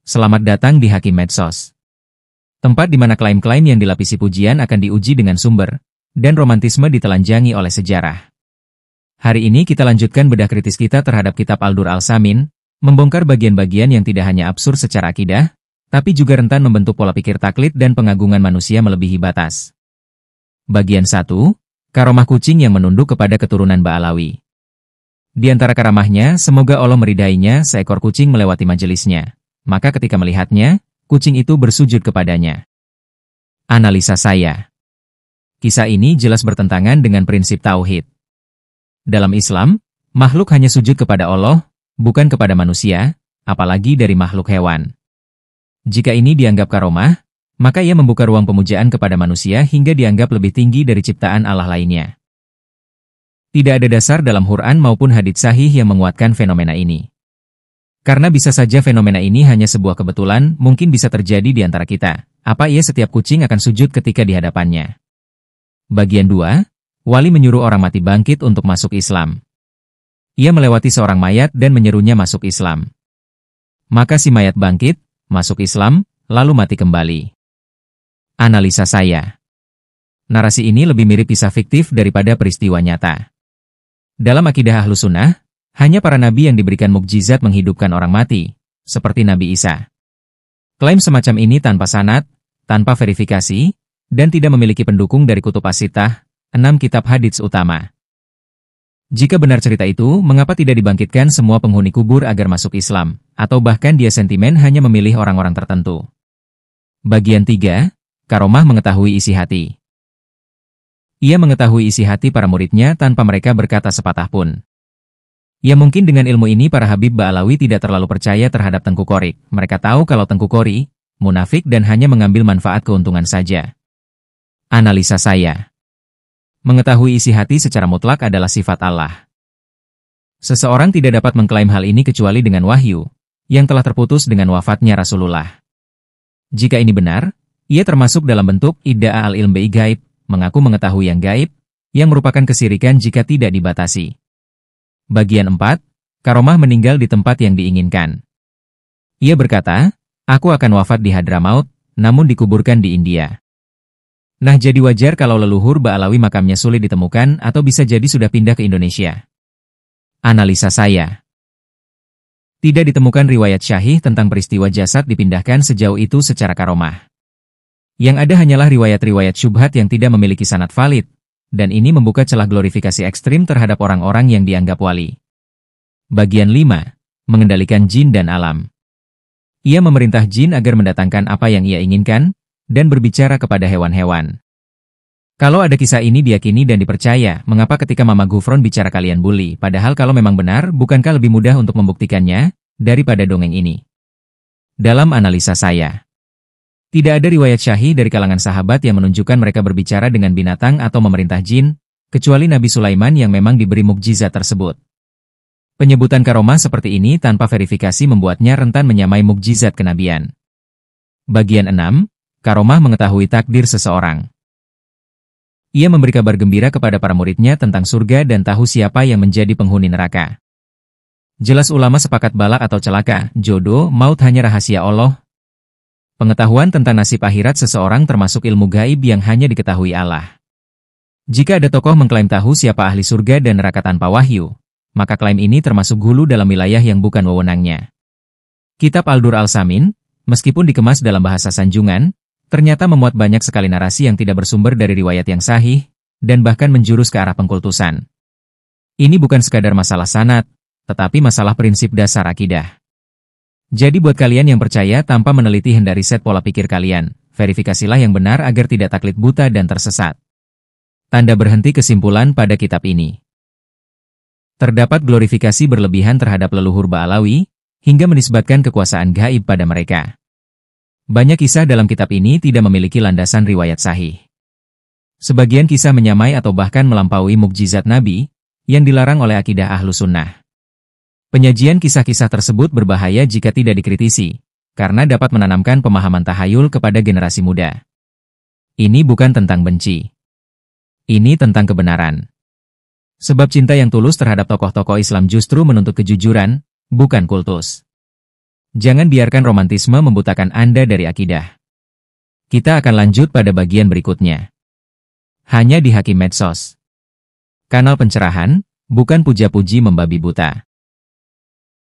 Selamat datang di Hakim Medsos. Tempat di mana klaim-klaim yang dilapisi pujian akan diuji dengan sumber, dan romantisme ditelanjangi oleh sejarah. Hari ini kita lanjutkan bedah kritis kita terhadap kitab Al-Dur Al-Samin, membongkar bagian-bagian yang tidak hanya absurd secara akidah, tapi juga rentan membentuk pola pikir taklid dan pengagungan manusia melebihi batas. Bagian 1, karomah kucing yang menunduk kepada keturunan Ba'alawi. Di antara karamahnya, semoga Allah meridainya, seekor kucing melewati majelisnya. Maka ketika melihatnya, kucing itu bersujud kepadanya. Analisa saya. Kisah ini jelas bertentangan dengan prinsip tauhid. Dalam Islam, makhluk hanya sujud kepada Allah, bukan kepada manusia, apalagi dari makhluk hewan. Jika ini dianggap karomah, maka ia membuka ruang pemujaan kepada manusia hingga dianggap lebih tinggi dari ciptaan Allah lainnya. Tidak ada dasar dalam Quran maupun hadits sahih yang menguatkan fenomena ini. Karena bisa saja fenomena ini hanya sebuah kebetulan, mungkin bisa terjadi di antara kita. Apa iya setiap kucing akan sujud ketika di hadapannya? Bagian 2, wali menyuruh orang mati bangkit untuk masuk Islam. Ia melewati seorang mayat dan menyerunya masuk Islam. Maka si mayat bangkit, masuk Islam, lalu mati kembali. Analisa saya. Narasi ini lebih mirip kisah fiktif daripada peristiwa nyata. Dalam akidah Ahlus Sunnah, hanya para nabi yang diberikan mukjizat menghidupkan orang mati, seperti Nabi Isa. Klaim semacam ini tanpa sanad, tanpa verifikasi, dan tidak memiliki pendukung dari kutub as-sittah, 6 kitab hadits utama. Jika benar cerita itu, mengapa tidak dibangkitkan semua penghuni kubur agar masuk Islam, atau bahkan dia sentimen hanya memilih orang-orang tertentu? Bagian 3, karomah mengetahui isi hati. Ia mengetahui isi hati para muridnya tanpa mereka berkata sepatah pun. Ya mungkin dengan ilmu ini para Habib Ba'alawi tidak terlalu percaya terhadap Tengku Qorik. Mereka tahu kalau Tengku Qori, munafik dan hanya mengambil manfaat keuntungan saja. Analisa saya. Mengetahui isi hati secara mutlak adalah sifat Allah. Seseorang tidak dapat mengklaim hal ini kecuali dengan wahyu, yang telah terputus dengan wafatnya Rasulullah. Jika ini benar, ia termasuk dalam bentuk idda'a al-ilm bi gaib, mengaku mengetahui yang gaib, yang merupakan kesirikan jika tidak dibatasi. Bagian 4, karomah meninggal di tempat yang diinginkan. Ia berkata, aku akan wafat di Hadramaut, namun dikuburkan di India. Nah jadi wajar kalau leluhur Ba'alawi makamnya sulit ditemukan atau bisa jadi sudah pindah ke Indonesia. Analisa saya. Tidak ditemukan riwayat syahih tentang peristiwa jasad dipindahkan sejauh itu secara karomah. Yang ada hanyalah riwayat-riwayat syubhat yang tidak memiliki sanad valid, dan ini membuka celah glorifikasi ekstrim terhadap orang-orang yang dianggap wali. Bagian 5, mengendalikan jin dan alam. Ia memerintah jin agar mendatangkan apa yang ia inginkan, dan berbicara kepada hewan-hewan. Kalau ada kisah ini diyakini dan dipercaya, mengapa ketika Mama Gufron bicara kalian bully, padahal kalau memang benar, bukankah lebih mudah untuk membuktikannya, daripada dongeng ini? Dalam analisa saya, tidak ada riwayat syahih dari kalangan sahabat yang menunjukkan mereka berbicara dengan binatang atau memerintah jin, kecuali Nabi Sulaiman yang memang diberi mukjizat tersebut. Penyebutan karomah seperti ini tanpa verifikasi membuatnya rentan menyamai mukjizat kenabian. Bagian 6, karomah mengetahui takdir seseorang. Ia memberi kabar gembira kepada para muridnya tentang surga dan tahu siapa yang menjadi penghuni neraka. Jelas ulama sepakat balak atau celaka, jodoh, maut hanya rahasia Allah. Pengetahuan tentang nasib akhirat seseorang termasuk ilmu gaib yang hanya diketahui Allah. Jika ada tokoh mengklaim tahu siapa ahli surga dan neraka tanpa wahyu, maka klaim ini termasuk hulu dalam wilayah yang bukan wewenangnya. Kitab Al-Dur Al-Samin, meskipun dikemas dalam bahasa sanjungan, ternyata memuat banyak sekali narasi yang tidak bersumber dari riwayat yang sahih, dan bahkan menjurus ke arah pengkultusan. Ini bukan sekadar masalah sanad, tetapi masalah prinsip dasar akidah. Jadi buat kalian yang percaya tanpa meneliti hindari set pola pikir kalian, verifikasilah yang benar agar tidak taklid buta dan tersesat. Tanda berhenti kesimpulan pada kitab ini. Terdapat glorifikasi berlebihan terhadap leluhur Ba'alawi, hingga menisbatkan kekuasaan gaib pada mereka. Banyak kisah dalam kitab ini tidak memiliki landasan riwayat sahih. Sebagian kisah menyamai atau bahkan melampaui mukjizat Nabi, yang dilarang oleh akidah Ahlus Sunnah. Penyajian kisah-kisah tersebut berbahaya jika tidak dikritisi, karena dapat menanamkan pemahaman tahayul kepada generasi muda. Ini bukan tentang benci. Ini tentang kebenaran. Sebab cinta yang tulus terhadap tokoh-tokoh Islam justru menuntut kejujuran, bukan kultus. Jangan biarkan romantisme membutakan Anda dari akidah. Kita akan lanjut pada bagian berikutnya. Hanya di Hakim Medsos. Kanal pencerahan, bukan puja-puji membabi buta.